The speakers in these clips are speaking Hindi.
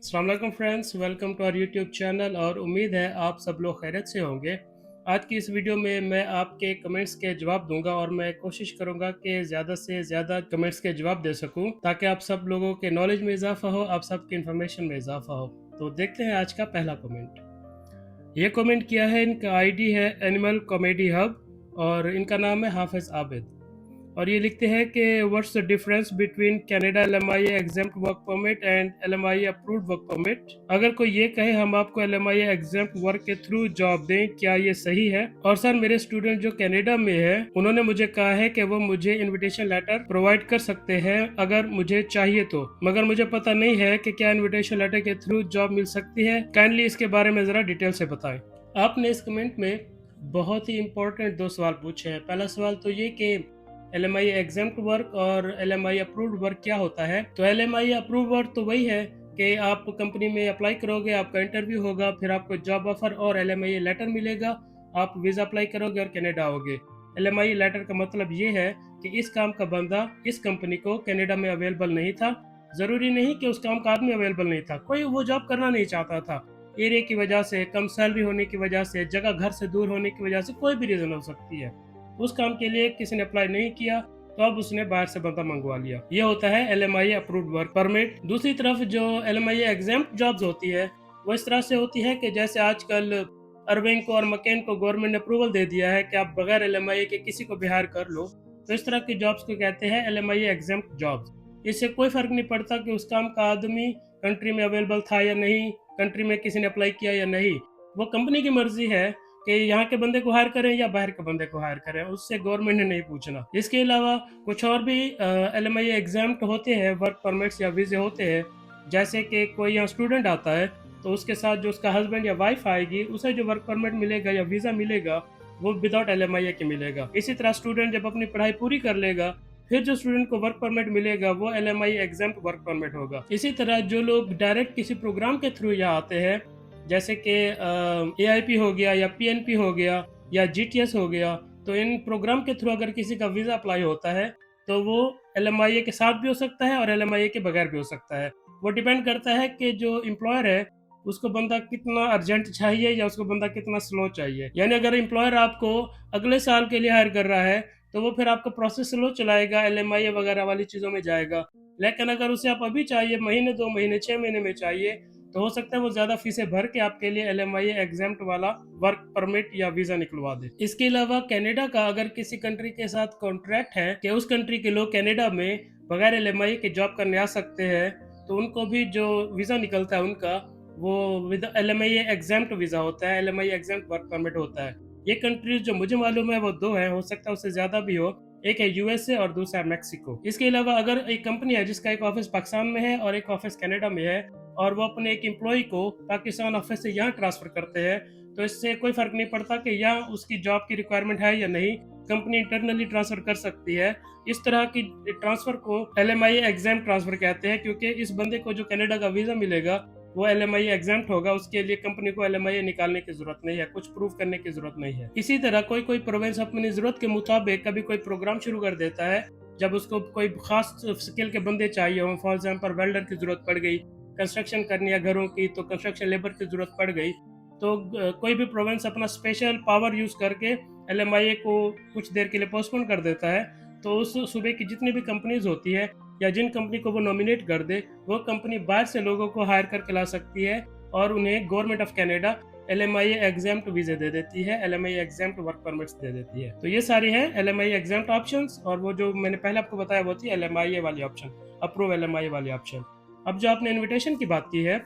अस्सलाम वालेकुम friends, welcome to our YouTube channel और उम्मीद है आप सब लोग खैरियत से होंगे। आज की इस वीडियो में मैं आपके कमेंट्स के जवाब दूंगा और मैं कोशिश करूंगा कि ज़्यादा से ज़्यादा कमेंट्स के जवाब दे सकूं ताकि आप सब लोगों के नॉलेज में इजाफा हो, आप सबकी इन्फॉर्मेशन में इजाफा हो। तो देखते हैं आज का पहला कमेंट। ये कमेंट किया है, इनका आईडी है एनिमल कॉमेडी हब और इनका नाम है हाफिज आबिद। और ये लिखते हैं कि what's the difference between Canada LMIA exempt work permit and LMIA approved work permit. अगर कोई ये कहे हम आपको LMIA एग्जेम्प्ट वर्क के थ्रू जॉब दें, क्या ये सही है? और सर, मेरे स्टूडेंट जो कनाडा में है उन्होंने मुझे कहा है कि वो मुझे इनविटेशन लेटर प्रोवाइड कर सकते हैं अगर मुझे चाहिए तो, मगर मुझे पता नहीं है कि क्या इन्विटेशन लेटर के थ्रू जॉब मिल सकती है। काइंडली इसके बारे में जरा डिटेल से बताएं। आपने इस कमेंट में बहुत ही इंपॉर्टेंट दो सवाल पूछे हैं। पहला सवाल तो ये कि LMIA एग्जेम्प्ट वर्क और LMIA अप्रूव्ड वर्क क्या होता है। तो LMIA अप्रूव्ड वर्क तो वही है कि आप कंपनी में अप्लाई करोगे, आपका इंटरव्यू होगा, फिर आपको जॉब ऑफर और LMIA लेटर मिलेगा, आप वीज़ा अप्लाई करोगे और कनाडा आओगे। LMIA लेटर का मतलब ये है कि इस काम का बंदा इस कंपनी को कनाडा में अवेलेबल नहीं था। ज़रूरी नहीं कि उस काम का आदमी अवेलेबल नहीं था, कोई वो जॉब करना नहीं चाहता था। एरिया की वजह से, कम सैलरी होने की वजह से, जगह घर से दूर होने की वजह से, कोई भी रीज़न हो सकती है। उस काम के लिए किसी ने अप्लाई नहीं किया तो अब उसने बाहर से बंदा मंगवा लिया। ये होता है LMIA अप्रूव्ड वर्क परमिट। दूसरी तरफ जो LMIA एग्जेम्प्ट जॉब्स होती है वो इस तरह से होती है कि जैसे आजकल अरविंद को और मकेन को गवर्नमेंट ने अप्रूवल दे दिया है कि आप बगैर LMIA के किसी को भी हायर कर लो, तो इस तरह की जॉब्स को कहते हैं LMIA एग्जेम्प्ट जॉब्स। इससे कोई फर्क नहीं पड़ता कि उस काम का आदमी कंट्री में अवेलेबल था या नहीं, कंट्री में किसी ने अप्लाई किया या नहीं। वो कंपनी की मर्जी है कि यहाँ के बंदे को हायर करें या बाहर के बंदे को हायर करें, उससे गवर्नमेंट ने नहीं पूछना। इसके अलावा कुछ और भी LMIA एग्जाम्प्ट होते हैं, वर्क परमिट्स या वीजे होते हैं। जैसे कि कोई यहाँ स्टूडेंट आता है तो उसके साथ जो उसका हस्बैंड या वाइफ आएगी, उसे जो वर्क परमिट मिलेगा या वीज़ा मिलेगा वो विदाउट LMIA के मिलेगा। इसी तरह स्टूडेंट जब अपनी पढ़ाई पूरी कर लेगा फिर जो स्टूडेंट को वर्क परमिट मिलेगा वो LMIA एग्जाम्प्ट वर्क परमिट होगा। इसी तरह जो लोग डायरेक्ट किसी प्रोग्राम के थ्रू यहाँ आते हैं, जैसे कि AIP हो गया या PNP हो गया या GTS हो गया, तो इन प्रोग्राम के थ्रू अगर किसी का वीज़ा अप्लाई होता है तो वो LMIA के साथ भी हो सकता है और LMIA के बगैर भी हो सकता है। वो डिपेंड करता है कि जो एम्प्लॉयर है उसको बंदा कितना अर्जेंट चाहिए या उसको बंदा कितना स्लो चाहिए। यानी अगर एम्प्लॉयर आपको अगले साल के लिए हायर कर रहा है तो वो फिर आपका प्रोसेस स्लो चलाएगा, LMIA वगैरह वाली चीज़ों में जाएगा। लेकिन अगर उसे आप अभी चाहिए, महीने 2 महीने 6 महीने में चाहिए, तो हो सकता है वो ज़्यादा फीसें भर के आपके लिए LMIA एग्जाम्प्ट वाला वर्क परमिट या वीज़ा निकलवा दे। इसके अलावा कनाडा का अगर किसी कंट्री के साथ कॉन्ट्रैक्ट है कि उस कंट्री के लोग कनाडा में बगैर LMIA के जॉब करने आ सकते हैं, तो उनको भी जो वीज़ा निकलता है उनका वो विद LMIA एग्जाम्प्ट वीज़ा होता है, LMIA एग्जाम्प्ट वर्क परमिट होता है। ये कंट्रीज जो मुझे मालूम है वो 2 हैं, हो सकता है उससे ज़्यादा भी हो। एक है USA और दूसरा है मैक्सिको। इसके अलावा अगर एक कंपनी है जिसका एक ऑफिस पाकिस्तान में है और एक ऑफिस कनाडा में है और वो अपने एक एम्प्लॉय को पाकिस्तान ऑफिस से यहाँ ट्रांसफ़र करते हैं, तो इससे कोई फ़र्क नहीं पड़ता कि यहाँ उसकी जॉब की रिक्वायरमेंट है या नहीं, कंपनी इंटरनली ट्रांसफ़र कर सकती है। इस तरह की ट्रांसफ़र को LMIA एग्जाम्प्ट ट्रांसफ़र कहते हैं, क्योंकि इस बंदे को जो कनाडा का वीज़ा मिलेगा वो LMIA एग्जाम्प्ट होगा, उसके लिए कंपनी को LMIA निकालने की ज़रूरत नहीं है, कुछ प्रूफ करने की ज़रूरत नहीं है। इसी तरह कोई कोई प्रोविंस अपनी ज़रूरत के मुताबिक कभी कोई प्रोग्राम शुरू कर देता है, जब उसको कोई खास स्किल के बंदे चाहिए हों, फॉर एग्जाम्पल वेल्डर की ज़रूरत पड़ गई, कंस्ट्रक्शन करनी है घरों की तो कंस्ट्रक्शन लेबर की ज़रूरत पड़ गई, तो कोई भी प्रोविंस अपना स्पेशल पावर यूज़ करके LMIA को कुछ देर के लिए पोस्टपोन कर देता है। तो उस सूबे की जितनी भी कंपनीज होती है या जिन कंपनी को वो नॉमिनेट कर दे, वो कंपनी बाहर से लोगों को हायर करके ला सकती है और उन्हें government of Canada LMIA exempt वीज़े दे देती है, LMIA एग्जाम्प्ट वर्क परमिट्स दे देती है। तो ये सारी हैं LMIA एग्जाम्प्ट ऑप्शंस, और वो जो मैंने पहले आपको बताया वो थी LMIA वाली ऑप्शन, अप्रूव LMIA वाली ऑप्शन। अब जो आपने इन्विटेशन की बात की है,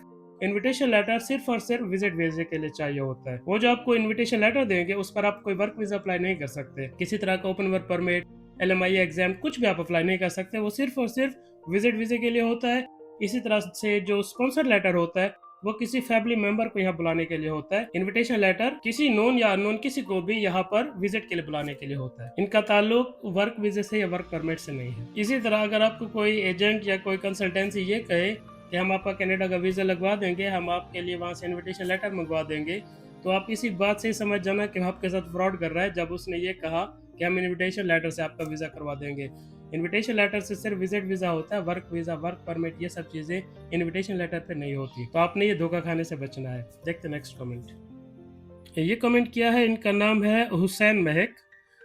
इन्विटेशन लेटर सिर्फ और सिर्फ विजिट वीजे के लिए चाहिए होता है। वो जो आपको इन्विटेशन लेटर देंगे उस पर आप कोई वर्क वीजा अप्लाई नहीं कर सकते, किसी तरह का open work permit, LMIA exam कुछ भी आप अप्लाई नहीं कर सकते, वो सिर्फ और सिर्फ विजिट वीजे के लिए होता है। इसी तरह से जो स्पॉन्सर लेटर होता है वो किसी फैमिली मेंबर को यहाँ बुलाने के लिए होता है। इनविटेशन लेटर किसी नोन या अननोन किसी को भी यहाँ पर विजिट के लिए बुलाने के लिए होता है। इनका ताल्लुक वर्क वीजे से या वर्क परमिट से नहीं है। इसी तरह अगर आपको कोई एजेंट या कोई कंसल्टेंसी ये कहे कि हम आपका कनाडा का वीज़ा लगवा देंगे, हम आपके लिए वहाँ से इनविटेशन लेटर मंगवा देंगे, तो आप इसी बात से ही समझ जाना कि वो आपके साथ फ्रॉड कर रहा है, जब उसने ये कहा कि हम इनविटेशन लेटर से आपका वीज़ा करवा देंगे। इनविटेशन लेटर से सिर्फ विजिट वीज़ा होता है, वर्क वीज़ा, वर्क परमिट, ये सब चीज़ें इनविटेशन लेटर पे नहीं होती। तो आपने ये धोखा खाने से बचना है। देखते नेक्स्ट कमेंट। ये कमेंट किया है, इनका नाम है हुसैन महक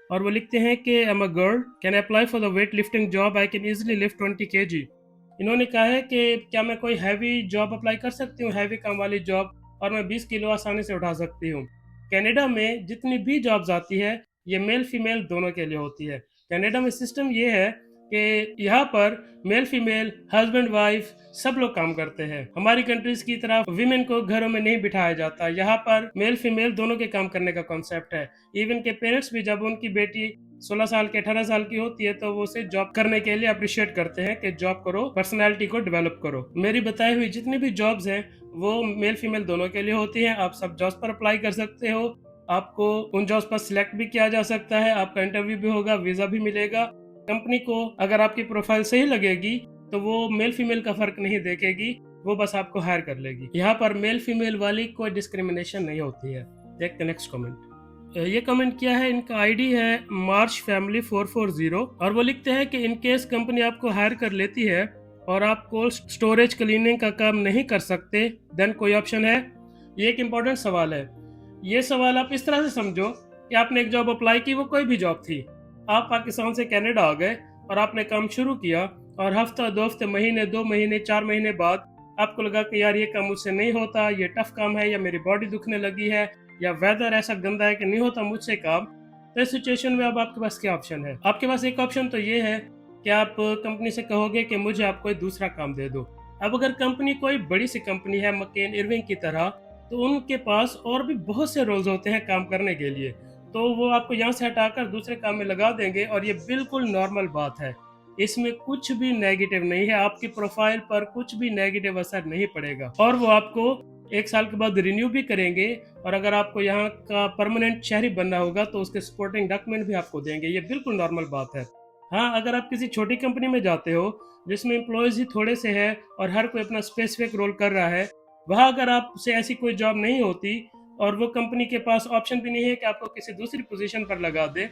और वो लिखते हैं कि I am a girl, can apply for the weight lifting job, I can easily lift 20 kg। इन्होंने कहा है कि क्या मैं कोई हैवी जॉब अप्लाई कर सकती हूँ, हैवी काम वाली जॉब, और मैं 20 किलो आसानी से उठा सकती हूँ। कनाडा में जितनी भी जॉब्स आती है ये मेल फीमेल दोनों के लिए होती है। कनाडा में सिस्टम ये है कि यहाँ पर मेल फीमेल, हस्बैंड वाइफ सब लोग काम करते हैं। हमारी कंट्रीज की तरह विमेन को घरों में नहीं बिठाया जाता। यहाँ पर मेल फीमेल दोनों के काम करने का कॉन्सेप्ट है। इवन के पेरेंट्स भी जब उनकी बेटी 16 साल की 18 साल की होती है तो वो उसे जॉब करने के लिए अप्रिशिएट करते हैं कि जॉब करो, पर्सनालिटी को डेवलप करो। मेरी बताई हुई जितनी भी जॉब्स हैं वो मेल फीमेल दोनों के लिए होती हैं। आप सब जॉब्स पर अप्लाई कर सकते हो, आपको उन जॉब्स पर सिलेक्ट भी किया जा सकता है, आपका इंटरव्यू भी होगा, वीजा भी मिलेगा। कंपनी को अगर आपकी प्रोफाइल सही लगेगी तो वो मेल फीमेल का फर्क नहीं देखेगी, वो बस आपको हायर कर लेगी। यहाँ पर मेल फीमेल वाली कोई डिस्क्रिमिनेशन नहीं होती है। देखते नेक्स्ट कमेंट। ये कमेंट किया है, इनका आईडी है मार्च फैमिली 440 और वो लिखते हैं कि इन केस कंपनी आपको हायर कर लेती है और आप कोल्ड स्टोरेज क्लीनिंग का काम नहीं कर सकते, देन कोई ऑप्शन है। ये एक इम्पोर्टेंट सवाल है। ये सवाल आप इस तरह से समझो कि आपने एक जॉब अप्लाई की, वो कोई भी जॉब थी, आप पाकिस्तान से कनाडा आ गए और आपने काम शुरू किया और हफ्ता, 2 हफ्ते, महीने, 2 महीने, 4 महीने बाद आपको लगा कि यार ये काम मुझसे नहीं होता, ये टफ काम है, या मेरी बॉडी दुखने लगी है, या वेदर ऐसा गंदा है कि नहीं होता मुझसे काम। तो इस सिचुएशन में अब आपके पास क्या ऑप्शन है? आपके पास एक ऑप्शन तो ये है कि आप कंपनी से कहोगे कि मुझे आप कोई दूसरा काम दे दो। अब अगर कंपनी कोई बड़ी सी कंपनी है मकेन इरविंग की तरह, तो उनके पास और भी बहुत से रोल्स होते हैं काम करने के लिए, तो वो आपको यहाँ से हटाकर दूसरे काम में लगा देंगे और ये बिल्कुल नॉर्मल बात है। इसमें कुछ भी नेगेटिव नहीं है, आपकी प्रोफाइल पर कुछ भी नेगेटिव असर नहीं पड़ेगा और वो आपको 1 साल के बाद रिन्यू भी करेंगे। और अगर आपको यहाँ का परमानेंट शहरी बनना होगा तो उसके सपोर्टिंग डॉक्यूमेंट भी आपको देंगे। ये बिल्कुल नॉर्मल बात है। हाँ, अगर आप किसी छोटी कंपनी में जाते हो जिसमें एम्प्लॉयज ही थोड़े से हैं और हर कोई अपना स्पेसिफिक रोल कर रहा है, वहाँ अगर आपसे ऐसी कोई जॉब नहीं होती और वो कंपनी के पास ऑप्शन भी नहीं है कि आपको किसी दूसरी पोजीशन पर लगा दे,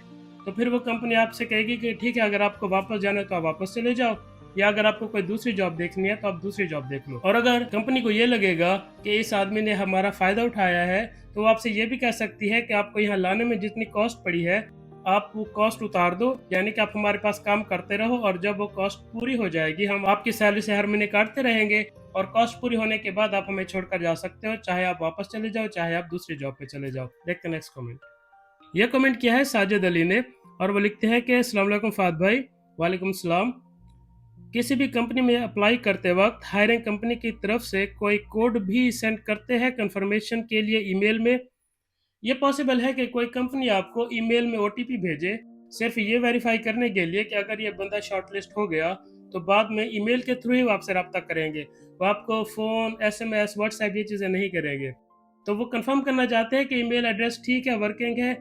तो फिर वो कंपनी आपसे कहेगी कि ठीक है, अगर आपको वापस जाना है तो आप वापस चले जाओ, या अगर आपको कोई दूसरी जॉब देखनी है तो आप दूसरी जॉब देख लो। और अगर कंपनी को ये लगेगा कि इस आदमी ने हमारा फायदा उठाया है, तो वो आपसे ये भी कह सकती है कि आपको यहाँ लाने में जितनी कॉस्ट पड़ी है आप वो कॉस्ट उतार दो, यानी कि आप हमारे पास काम करते रहो और जब वो कॉस्ट पूरी हो जाएगी हम आपकी सैलरी से हर महीने काटते रहेंगे और कॉस्ट पूरी होने के बाद आप हमें छोड़कर जा सकते हो, चाहे आप वापस चले जाओ, चाहे आप दूसरी जॉब पे चले जाओ। देखते नेक्स्ट कमेंट। यह कमेंट किया है साजिद अली ने और वो लिखते हैं कि अस्सलाम वालेकुम फाद भाई। वालेकुम सलाम। किसी भी कंपनी में अप्लाई करते वक्त हायरिंग कंपनी की तरफ से कोई कोड भी सेंड करते हैं कंफर्मेशन के लिए ईमेल में? ये पॉसिबल है कि कोई कंपनी आपको ईमेल में ओटीपी भेजे सिर्फ ये वेरीफाई करने के लिए कि अगर ये बंदा शॉर्टलिस्ट हो गया तो बाद में ईमेल के थ्रू ही वो आपसे रब्ता करेंगे, वो आपको फ़ोन, एसएमएस, व्हाट्सएप ये चीज़ें नहीं करेंगे। तो वो कंफर्म करना चाहते हैं कि ईमेल एड्रेस ठीक है, वर्किंग है,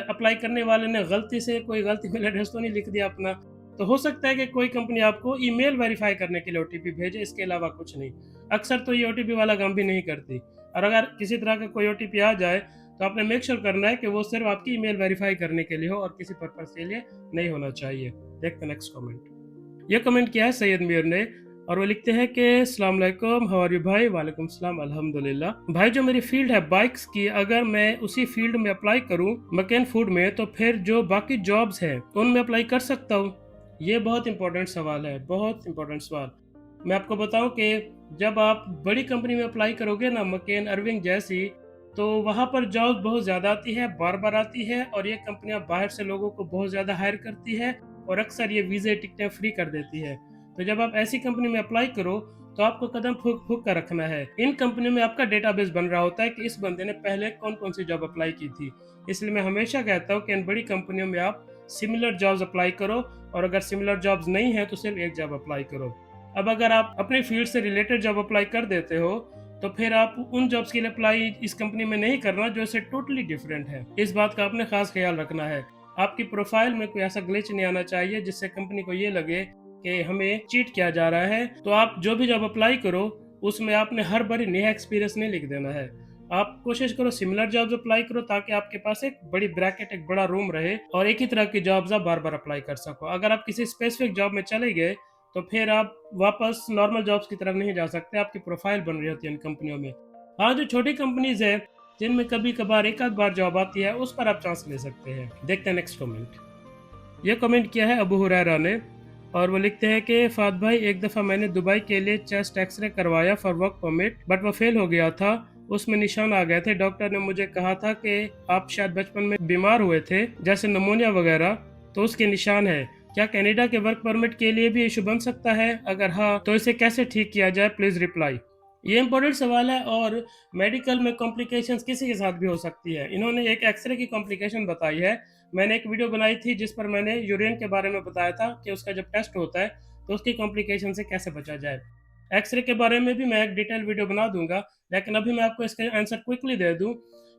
अप्लाई करने वाले ने गलती से कोई गलत ईमेल एड्रेस तो नहीं लिख दिया अपना। तो हो सकता है कि कोई कंपनी आपको ईमेल वेरीफाई करने के लिए ओटीपी भेजे, इसके अलावा कुछ नहीं। अक्सर तो ये ओटीपी वाला काम भी नहीं करती। और अगर किसी तरह का कोई ओटीपी आ जाए तो आपने मेक श्योर करना है कि वो सिर्फ आपकी ईमेल वेरीफाई करने के लिए हो और किसी पर्पस के लिए नहीं होना चाहिए। देखते नेक्स्ट कमेंट। ये कमेंट किया है सैयद मीर ने और वो लिखते हैं कि अस्सलाम वालेकुम, हाउ आर यू भाई? वालेकुम सलाम, अल्हम्दुलिल्लाह। भाई जो मेरी फील्ड है बाइक्स की, अगर मैं उसी फील्ड में अप्लाई करूं मकैन फूड में, तो फिर जो बाकी जॉब्स हैं उनमें अप्लाई कर सकता हूं? ये बहुत इंपॉर्टेंट सवाल है, बहुत इंपॉर्टेंट सवाल। मैं आपको बताऊं कि जब आप बड़ी कंपनी में अप्लाई करोगे ना, मकेन इरविंग जैसी, तो वहाँ पर जॉब बहुत ज़्यादा आती है, बार बार आती है और ये कंपनियां बाहर से लोगों को बहुत ज़्यादा हायर करती है और अक्सर ये वीज़े टिकटें फ्री कर देती है। तो जब आप ऐसी कंपनी में अप्लाई करो तो आपको कदम फूक फूक कर रखना है। इन कंपनियों में आपका डेटाबेस बन रहा होता है कि इस बंदे ने पहले कौन कौन सी जॉब अप्लाई की थी। इसलिए मैं हमेशा कहता हूँ कि इन बड़ी कंपनियों में आप सिमिलर जॉब्स अप्लाई करो और अगर सिमिलर जॉब्स नहीं है तो सिर्फ एक जॉब अप्लाई करो। अब अगर आप अपनी फील्ड से रिलेटेड जॉब अप्लाई कर देते हो तो फिर आप उन जॉब्स के लिए अप्लाई इस कंपनी में नहीं करना जो इससे टोटली डिफरेंट है। इस बात का आपने खास ख्याल रखना है। आपकी प्रोफाइल में कोई ऐसा ग्लिच नहीं आना चाहिए जिससे कंपनी को ये लगे कि हमें चीट किया जा रहा है। तो आप जो भी जॉब अप्लाई करो उसमें आपने हर बारी नया एक्सपीरियंस नहीं लिख देना है। आप कोशिश करो सिमिलर जॉब्स अप्लाई करो, ताकि आपके पास एक बड़ी ब्रैकेट, एक बड़ा रूम रहे और एक ही तरह की जॉब्स आप बार-बार अप्लाई कर सको। अगर आप किसी स्पेसिफिक जॉब में चले गए, तो फिर आप वापस नॉर्मल जॉब्स की तरफ नहीं जा सकते, आपकी प्रोफाइल बन रही होती है इन कंपनियों में। हाँ, जो छोटी कंपनीज़ हैं, जिनमें कभी-कभार एक आध बार जॉब आती है, उस पर आप चांस ले सकते हैं। देखते हैं नेक्स्ट कमेंट। ये कमेंट किया है अबू हुरैरा ने, और वो लिखते हैं कि फ़ाद भाई, एक दफ़ा मैंने दुबई के लिए चेस्ट एक्सरे करवाया फॉर वर्क परमिट, बट वो फेल हो गया था। उसमें निशान आ गए थे। डॉक्टर ने मुझे कहा था कि आप शायद बचपन में बीमार हुए थे, जैसे नमोनिया वगैरह, तो उसके निशान है। क्या कनाडा के वर्क परमिट के लिए भी इशू बन सकता है? अगर हाँ, तो इसे कैसे ठीक किया जाए? Please reply. ये इंपॉर्टेंट सवाल है, और मेडिकल में कॉम्प्लिकेशंस किसी के साथ भी हो सकती है। इन्होंने एक एक्सरे की कॉम्प्लिकेशन बताई है। मैंने एक वीडियो बनाई थी जिस पर मैंने यूरिन के बारे में बताया था कि उसका जब टेस्ट होता है तो उसकी कॉम्प्लिकेशन से कैसे बचा जाए। एक्सरे के बारे में भी मैं एक डिटेल वीडियो बना दूंगा, लेकिन अभी मैं आपको इसका आंसर क्विकली दे दूं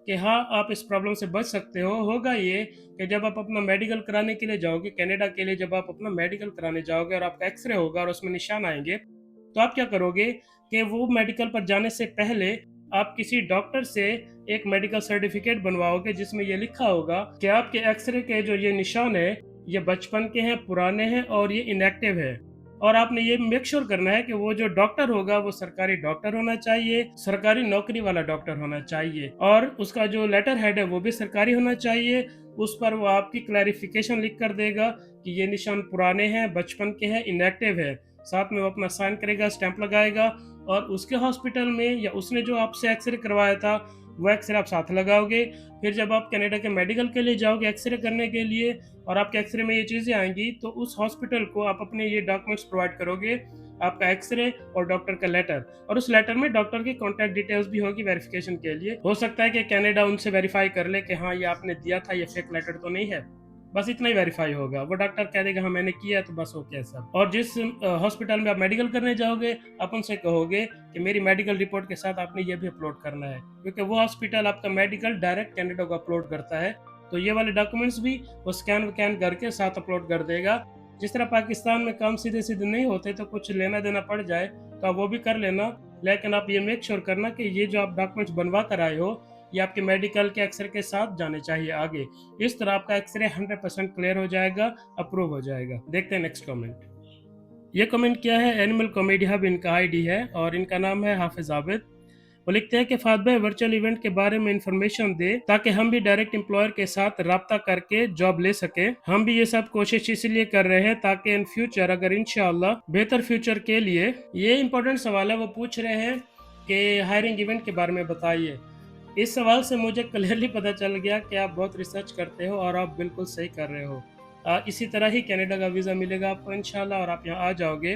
कि हाँ, आप इस प्रॉब्लम से बच सकते हो। होगा ये कि जब आप अपना मेडिकल कराने के लिए जाओगे कनाडा के लिए, जब आप अपना मेडिकल कराने जाओगे और आपका एक्सरे होगा और उसमें निशान आएंगे, तो आप क्या करोगे कि वो मेडिकल पर जाने से पहले आप किसी डॉक्टर से एक मेडिकल सर्टिफिकेट बनवाओगे जिसमें ये लिखा होगा कि आपके एक्सरे के जो ये निशान है, ये बचपन के हैं, पुराने हैं और ये इनएक्टिव है। और आपने ये मेक श्योर करना है कि वो जो डॉक्टर होगा वो सरकारी डॉक्टर होना चाहिए, सरकारी नौकरी वाला डॉक्टर होना चाहिए, और उसका जो लेटर हेड है वो भी सरकारी होना चाहिए। उस पर वो आपकी क्लैरिफिकेशन लिख कर देगा कि ये निशान पुराने हैं, बचपन के हैं, इनएक्टिव है। साथ में वो अपना साइन करेगा, स्टैंप लगाएगा, और उसके हॉस्पिटल में या उसने जो आपसे एक्सरे करवाया था वो एक्सरे आप साथ लगाओगे। फिर जब आप कनाडा के मेडिकल के लिए जाओगे एक्सरे करने के लिए, और आपके एक्सरे में ये चीज़ें आएंगी, तो उस हॉस्पिटल को आप अपने ये डॉक्यूमेंट्स प्रोवाइड करोगे, आपका एक्सरे और डॉक्टर का लेटर, और उस लेटर में डॉक्टर की कॉन्टैक्ट डिटेल्स भी होगी वेरिफिकेशन के लिए। हो सकता है कि कनाडा उनसे वेरीफाई कर ले कि हाँ, ये आपने दिया था, ये फेक लेटर तो नहीं है। बस इतना ही वेरीफाई होगा, वो डॉक्टर कह देगा हाँ मैंने किया, तो बस हो गया सब। और जिस हॉस्पिटल में आप मेडिकल करने जाओगे, आप उनसे कहोगे कि मेरी मेडिकल रिपोर्ट के साथ आपने ये भी अपलोड करना है, क्योंकि वो हॉस्पिटल आपका मेडिकल डायरेक्ट कैनेडा को अपलोड करता है। तो ये वाले डॉक्यूमेंट्स भी वो स्कैन वैन करके साथ अपलोड कर देगा। जिस तरह पाकिस्तान में काम सीधे सीधे नहीं होते, तो कुछ लेना देना पड़ जाए तो आप वो भी कर लेना, लेकिन आप ये मेक श्योर करना कि ये जो आप डॉक्यूमेंट्स बनवा कर आए हो, ये आपके मेडिकल के एक्सरे के साथ जाने चाहिए आगे। इस तरह आपका एक्सरे 100% क्लियर हो जाएगा, अप्रूव हो जाएगा। देखते हैं नेक्स्ट कमेंट। ये कमेंट किया है एनिमल कॉमेडी हब, इनका आईडी है और इनका नाम है हाफिज आबिद। वो लिखते हैं कि फाद भाई वर्चुअल इवेंट के बारे में इंफॉर्मेशन दे, ताकि हम भी डायरेक्ट एम्प्लॉयर के साथ राब्ता करके जॉब ले सके। हम भी ये सब कोशिश इसलिए कर रहे हैं ताकि इन फ्यूचर, अगर इंशाल्लाह बेहतर फ्यूचर के लिए। ये इंपॉर्टेंट सवाल है। वो पूछ रहे हैं कि हायरिंग इवेंट के बारे में बताइए। इस सवाल से मुझे क्लियरली पता चल गया कि आप बहुत रिसर्च करते हो, और आप बिल्कुल सही कर रहे हो। इसी तरह ही कनाडा का वीज़ा मिलेगा आपको इंशाल्लाह, और आप यहाँ आ जाओगे।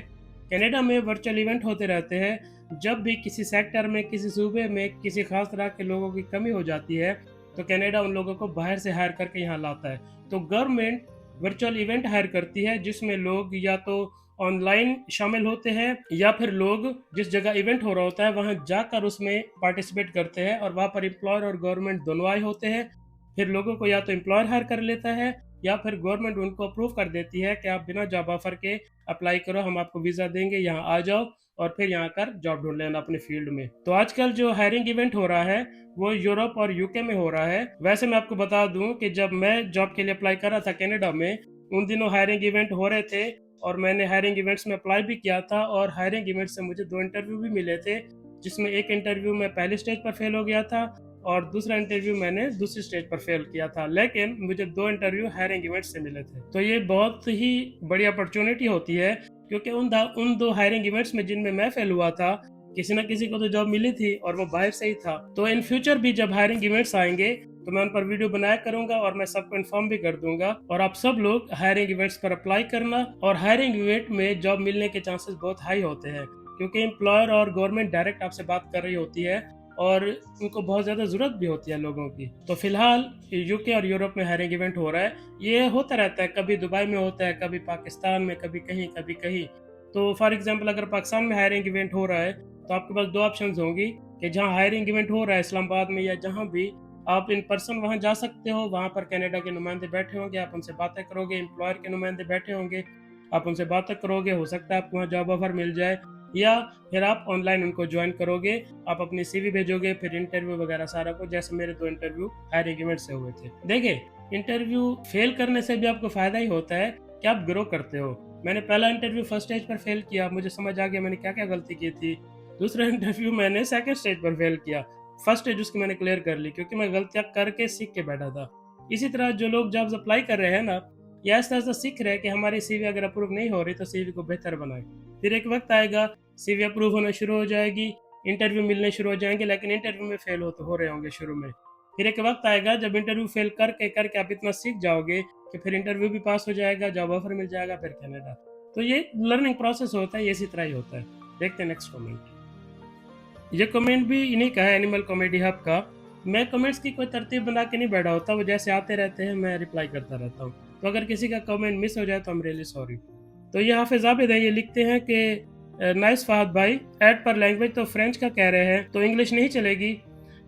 कनाडा में वर्चुअल इवेंट होते रहते हैं। जब भी किसी सेक्टर में, किसी सूबे में किसी खास तरह के लोगों की कमी हो जाती है, तो कनाडा उन लोगों को बाहर से हायर करके यहाँ लाता है। तो गवर्नमेंट वर्चुअल इवेंट हायर करती है, जिसमें लोग या तो ऑनलाइन शामिल होते हैं, या फिर लोग जिस जगह इवेंट हो रहा होता है वहां जाकर उसमें पार्टिसिपेट करते हैं, और वहां पर एम्प्लॉयर और गवर्नमेंट दोनों आए होते हैं। फिर लोगों को या तो एम्प्लॉयर हायर कर लेता है, या फिर गवर्नमेंट उनको अप्रूव कर देती है कि आप बिना जॉब ऑफर के अप्लाई करो, हम आपको वीज़ा देंगे, यहाँ आ जाओ और फिर यहाँ कर जॉब ढूंढ लेना अपने फील्ड में। तो आजकल जो हायरिंग इवेंट हो रहा है वो यूरोप और यूके में हो रहा है। वैसे मैं आपको बता दूं कि जब मैं जॉब के लिए अप्लाई कर रहा था कनाडा में, उन दिनों हायरिंग इवेंट हो रहे थे, और मैंने हायरिंग इवेंट्स में अप्लाई भी किया था, और हायरिंग इवेंट से मुझे 2 इंटरव्यू भी मिले थे, जिसमें एक इंटरव्यू मैं पहली स्टेज पर फेल हो गया था, और दूसरा इंटरव्यू मैंने दूसरी स्टेज पर फेल किया था। लेकिन मुझे 2 इंटरव्यू हायरिंग इवेंट से मिले थे। तो ये बहुत ही बड़ी अपॉर्चुनिटी होती है, क्योंकि उन 2 हायरिंग इवेंट्स में जिनमें मैं फेल हुआ था, किसी ना किसी को तो जॉब मिली थी, और वो बाहर से ही था। तो इन फ्यूचर भी जब हायरिंग इवेंट्स आएंगे, तो मैं उन पर वीडियो बनाया करूंगा, और मैं सबको इन्फॉर्म भी कर दूंगा। और आप सब लोग हायरिंग इवेंट्स पर अप्लाई करना, और हायरिंग इवेंट में जॉब मिलने के चांसेस बहुत हाई होते हैं, क्योंकि एम्प्लॉयर और गवर्नमेंट डायरेक्ट आपसे बात कर रही होती है, और उनको बहुत ज़्यादा ज़रूरत भी होती है लोगों की। तो फिलहाल यूके और यूरोप में हायरिंग इवेंट हो रहा है। ये होता रहता है, कभी दुबई में होता है, कभी पाकिस्तान में, कभी कहीं कभी कहीं। तो फॉर एग्जांपल अगर पाकिस्तान में हायरिंग इवेंट हो रहा है, तो आपके पास 2 ऑप्शंस होंगी कि जहाँ हायरिंग इवेंट हो रहा है इस्लामाबाद में या जहाँ भी, आप इन पर्सन वहाँ जा सकते हो। वहाँ पर कनाडा के नुमाइंदे बैठे होंगे, आप उनसे बातें करोगे, एम्प्लॉयर के नुमाइंदे बैठे होंगे, आप उनसे बातें करोगे, हो सकता है आपको वहाँ जॉब ऑफर मिल जाए। या फिर आप ऑनलाइन उनको ज्वाइन करोगे, आप अपनी सीवी भेजोगे, फिर इंटरव्यू वगैरह सारा कुछ, जैसे मेरे 2 इंटरव्यू हायरिंग इवेंट से हुए थे। देखिए, इंटरव्यू फेल करने से भी आपको फ़ायदा ही होता है कि आप ग्रो करते हो। मैंने पहला इंटरव्यू फर्स्ट स्टेज पर फेल किया, मुझे समझ आ गया मैंने क्या-क्या गलती की थी। दूसरा इंटरव्यू मैंने सेकंड स्टेज पर फेल किया, फर्स्ट स्टेज उसकी मैंने क्लियर कर ली क्योंकि मैं गलतियाँ करके सीख के बैठा था। इसी तरह जो लोग जॉब्स अप्लाई कर रहे हैं ना, ये ऐसा-ऐसा सीख रहे हैं कि हमारी सीवी अगर अप्रूव नहीं हो रही तो सीवी को बेहतर बनाएँ। फिर एक वक़्त आएगा, सीवी अप्रूव होना शुरू हो जाएगी, इंटरव्यू मिलने शुरू हो जाएँगे, लेकिन इंटरव्यू में फेल हो रहे होंगे शुरू में। फिर एक वक़्त आएगा जब इंटरव्यू फेल करके आप इतना सीख जाओगे कि फिर इंटरव्यू भी पास हो जाएगा, जॉब ऑफर मिल जाएगा, फिर कनाडा। तो ये लर्निंग प्रोसेस होता है, ये इसी तरह ही होता है। देखते हैं नेक्स्ट कमेंट। ये कमेंट भी इन्हीं का है, एनिमल कॉमेडी हब का। मैं कमेंट्स की कोई तरतीब बना के नहीं बैठा होता, वो जैसे आते रहते हैं मैं रिप्लाई करता रहता हूँ। तो अगर किसी का कमेंट मिस हो जाए तो आई एम रियली सॉरी। तो ये हाफिज़ आबिद है, ये लिखते हैं कि नाइस फहद भाई, ऐड पर लैंग्वेज तो फ्रेंच का कह रहे हैं, तो इंग्लिश नहीं चलेगी?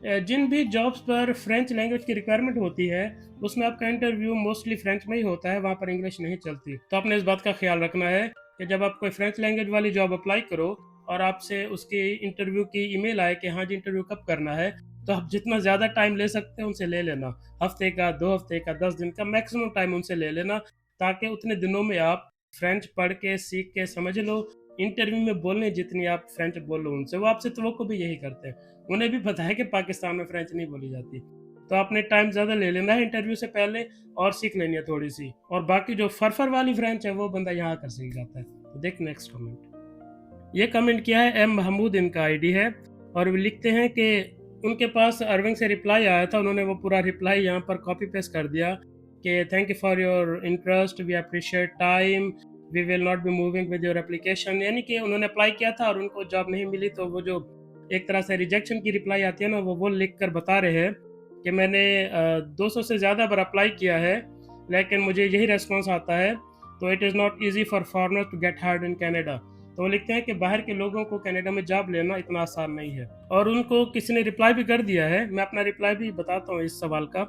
जिन भी जॉब्स पर फ्रेंच लैंग्वेज की रिक्वायरमेंट होती है, उसमें आपका इंटरव्यू मोस्टली फ्रेंच में ही होता है, वहाँ पर इंग्लिश नहीं चलती। तो आपने इस बात का ख्याल रखना है कि जब आप कोई फ्रेंच लैंग्वेज वाली जॉब अप्लाई करो और आपसे उसकी इंटरव्यू की ईमेल आए कि हाँ जी, इंटरव्यू कब करना है, तो आप जितना ज़्यादा टाइम ले सकते हैं उनसे ले लेना। हफ्ते का, 2 हफ्ते का, 10 दिन का मैक्सिमम टाइम उनसे ले लेना, ताकि उतने दिनों में आप फ्रेंच पढ़ के, सीख के, समझ लो। इंटरव्यू में बोलने जितनी आप फ्रेंच बोल लो उनसे, वो आपसे तो भी यही करते हैं। उन्हें भी पता है कि पाकिस्तान में फ्रेंच नहीं बोली जाती। तो आपने टाइम ज़्यादा ले लेना है इंटरव्यू से पहले और सीख लेनी है थोड़ी-सी, और बाकी जो फर वाली फ्रेंच है वो बंदा यहाँ आकर सीख जाता है। तो देख नेक्स्ट कमेंट। ये कमेंट किया है एम महमूद, इनका आईडी है, और वो लिखते हैं कि उनके पास अरविंद से रिप्लाई आया था, उन्होंने वो पूरा रिप्लाई यहाँ पर कॉपी पेस्ट कर दिया कि thank you for your interest, we appreciate time, we will not be moving with your application. यानी कि उन्होंने अप्लाई किया था और उनको जॉब नहीं मिली, तो वो जो एक तरह से रिजेक्शन की रिप्लाई आती है ना, वो लिख कर बता रहे हैं कि मैंने 200 से ज़्यादा बार अप्लाई किया है, लेकिन मुझे यही रेस्पॉन्स आता है, तो it is not easy for foreigner to get hired in Canada. तो वो लिखते हैं कि बाहर के लोगों को कनाडा में जॉब लेना इतना आसान नहीं है, और उनको किसी ने रिप्लाई भी कर दिया है। मैं अपना रिप्लाई भी बताता हूँ इस सवाल का।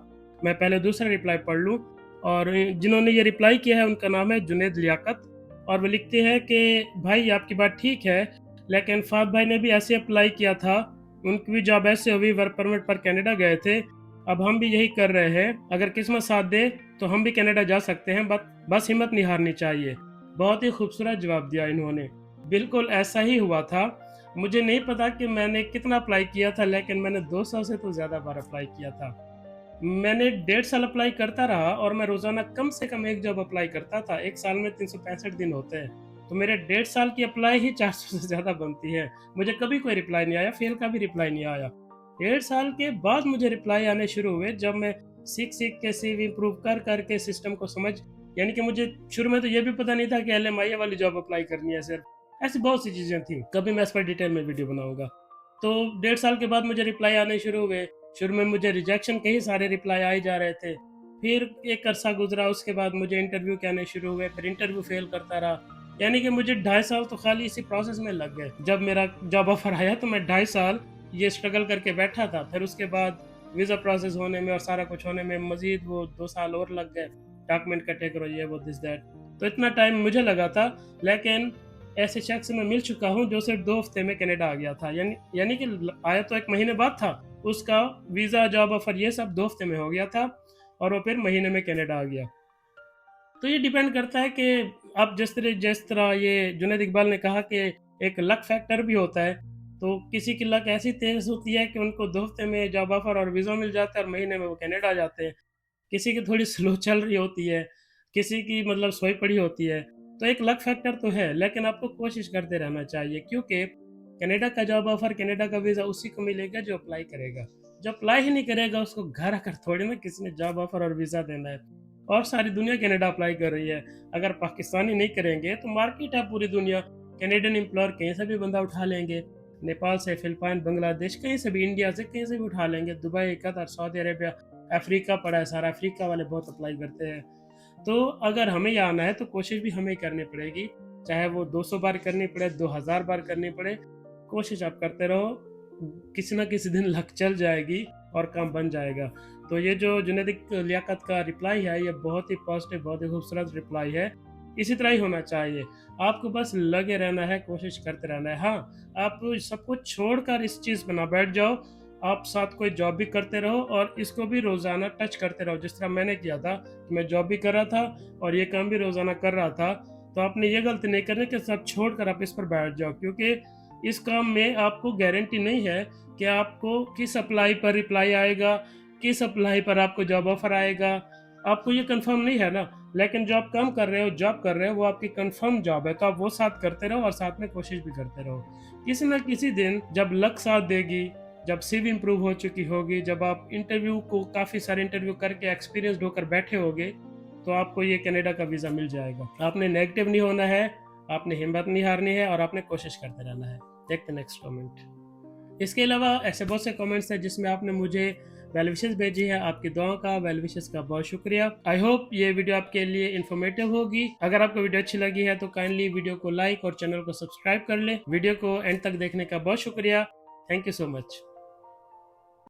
मैं पहले दूसरा रिप्लाई पढ़ लूँ। और जिन्होंने ये रिप्लाई किया है उनका नाम है जुनैद लियाकत, और वो लिखते हैं कि भाई आपकी बात ठीक है, लेकिन फाद भाई ने भी ऐसे अप्लाई किया था, उनकी भी जॉब ऐसे हुई, वर्क परमिट पर कनाडा गए थे। अब हम भी यही कर रहे हैं, अगर किस्मत साथ दे तो हम भी कनाडा जा सकते हैं, बस हिम्मत नहीं हारनी चाहिए। बहुत ही खूबसूरत जवाब दिया इन्होंने। बिल्कुल ऐसा ही हुआ था। मुझे नहीं पता कि मैंने कितना अप्लाई किया था, लेकिन मैंने 200 से तो ज़्यादा बार अप्लाई किया था। मैंने 1.5 साल अप्लाई करता रहा, और मैं रोज़ाना कम से कम 1 जॉब अप्लाई करता था। 1 साल में 365 दिन होते हैं, तो मेरे 1.5 साल की अप्लाई ही 400 से ज़्यादा बनती है। मुझे कभी कोई रिप्लाई नहीं आया, फेल का भी रिप्लाई नहीं आया। 1.5 साल के बाद मुझे रिप्लाई आने शुरू हुए, जब मैं सीख-सीख के सीवी इम्प्रूव कर के सिस्टम को समझ, यानी कि मुझे शुरू में तो ये भी पता नहीं था कि एलएमआई वाली जॉब अप्लाई करनी है सिर्फ। ऐसी बहुत सी चीज़ें थी, कभी मैं इस पर डिटेल में वीडियो बनाऊँगा। तो 1.5 साल के बाद मुझे रिप्लाई आने शुरू हुए। शुरू में मुझे रिजेक्शन के ही सारे रिप्लाई आ ही जा रहे थे। फिर एक अरसा गुज़रा, उसके बाद मुझे इंटरव्यू के आने शुरू हुए, फिर इंटरव्यू फेल करता रहा। यानी कि मुझे 2.5 साल तो खाली इसी प्रोसेस में लग गए। जब मेरा जॉब ऑफ़र आया तो मैं 2.5 साल ये स्ट्रगल करके बैठा था। फिर उसके बाद वीज़ा प्रोसेस होने में और सारा कुछ होने में मज़ीद वो 2 साल और लग गए। डॉक्यूमेंट इकट्ठे करो, ये वो दिस दैट। तो इतना टाइम मुझे लगा था, लेकिन ऐसे शख्स से मैं मिल चुका हूँ जो सिर्फ 2 हफ्ते में कनाडा आ गया था। यानी कि आया तो 1 महीने बाद था, उसका वीज़ा, जॉब ऑफ़र ये सब 2 हफ्ते में हो गया था, और वो फिर महीने में कनाडा आ गया। तो ये डिपेंड करता है कि आप जिस तरह ये जुनैद इकबाल ने कहा कि एक लक फैक्टर भी होता है। तो किसी की लक ऐसी तेज़ होती है कि उनको 2 हफ्ते में जॉब ऑफ़र और वीज़ा मिल जाता है और महीने में वो कनाडा आ जाते हैं। किसी की थोड़ी स्लो चल रही होती है, किसी की मतलब सोई पड़ी होती है। तो एक लक फैक्टर तो है, लेकिन आपको कोशिश करते रहना चाहिए, क्योंकि कनाडा का जॉब ऑफ़र, कनाडा का वीज़ा उसी को मिलेगा जो अप्लाई करेगा। जो अप्लाई ही नहीं करेगा उसको घर आकर थोड़ी ना किसी ने जॉब ऑफ़र और वीज़ा देना है। और सारी दुनिया कनाडा अप्लाई कर रही है। अगर पाकिस्तानी नहीं करेंगे तो मार्केट है पूरी दुनिया। कनेडियन एम्प्लॉयर कहीं से भी बंदा उठा लेंगे। नेपाल से, फिलिपाइन, बांग्लादेश, कहीं से भी, इंडिया से कहीं से भी उठा लेंगे। Dubai, Qatar, Saudi Arabia, Africa पड़ा है सारा, अफ्रीका वाले बहुत अप्लाई करते हैं। तो अगर हमें यहाँ आना है तो कोशिश भी हमें करनी पड़ेगी, चाहे वो 200 बार करनी पड़े, 2000 बार करनी पड़े। कोशिश आप करते रहो, किसी ना किसी दिन लक चल जाएगी और काम बन जाएगा। तो ये जो जुनैद लियाकत का रिप्लाई है, ये बहुत ही पॉजिटिव, बहुत ही खूबसूरत रिप्लाई है। इसी तरह ही होना चाहिए। आपको बस लगे रहना है, कोशिश करते रहना है। हाँ, आप सब कुछ छोड़कर इस चीज़ पे ना बैठ जाओ। आप साथ कोई जॉब भी करते रहो और इसको भी रोज़ाना टच करते रहो। जिस तरह मैंने किया था, मैं जॉब भी कर रहा था और ये काम भी रोज़ाना कर रहा था। तो आपने ये गलती नहीं करनी कि सब छोड़कर आप इस पर बैठ जाओ, क्योंकि इस काम में आपको गारंटी नहीं है कि आपको किस अप्लाई पर रिप्लाई आएगा, किस अप्लाई पर आपको जॉब ऑफ़र आएगा। आपको ये कन्फर्म नहीं है ना। लेकिन जो आप काम कर रहे हो, जॉब कर रहे हो, वो आपकी कन्फर्म जॉब है, तो आप वो साथ करते रहो और साथ में कोशिश भी करते रहो। किसी न किसी दिन जब लक साथ देगी, जब सीवी इम्प्रूव हो चुकी होगी, जब आप इंटरव्यू को काफ़ी सारे इंटरव्यू करके एक्सपीरियंस्ड होकर बैठे होगे, तो आपको ये कनाडा का वीज़ा मिल जाएगा। आपने नेगेटिव नहीं होना है, आपने हिम्मत नहीं हारनी है और आपने कोशिश करते रहना है। देखते नेक्स्ट कमेंट। इसके अलावा ऐसे बहुत से कमेंट्स हैं जिसमें आपने मुझे वेल विशेस भेजी है। आपकी दुआओं का, वेल विशेस का बहुत शुक्रिया। आई होप ये वीडियो आपके लिए इन्फॉर्मेटिव होगी। अगर आपको वीडियो अच्छी लगी है तो काइंडली वीडियो को लाइक और चैनल को सब्सक्राइब कर ले। वीडियो को एंड तक देखने का बहुत शुक्रिया। Thank you so much.